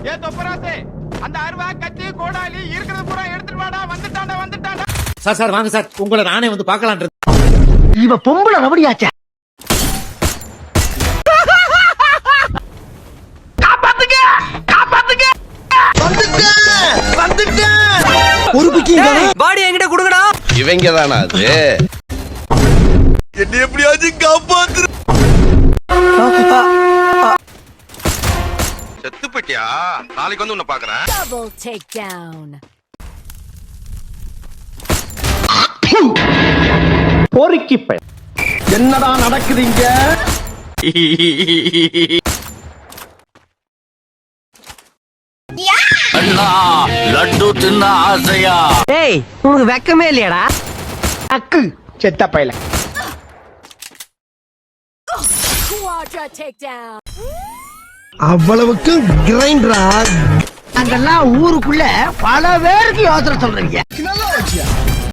ஏ தொப்பராசே, அந்த அருவா கத்தி கோடாலி இருக்கிறது பூரா எடுத்துட்டு வாடா. வந்துட்டாண்டா. சார் வாங்க சார், உங்களை நானே வந்து பார்க்கலான்றது. இவ பொம்பளை ரவடியாச்சே. காப்பாத்துங்க. வந்துட்டேன். ஒரு பிக்கிங்க பாடி என்கிட்ட குடுங்கடா. இவங்க தானா அது? என்ன எப்படியாச்சும் காப்பாத்து. செத்து போயிட்டியா? நாளைக்கு வந்து உன்னை பாக்குறேன். Double takedown. பொறுக்கிப்ப என்னடா நடக்குதுங்க? அண்ணா லட்டு தின்ன ஆசையா? டேய் உனக்கு வெக்கமே இல்லையாடா? அக்கு செத்த பையல. Quadra takedown. அவ்வளவுக்கு கிரைண்டரா? அங்கெல்லாம் ஊருக்குள்ள பல பேருக்கு யோசனை சொல்றீங்க.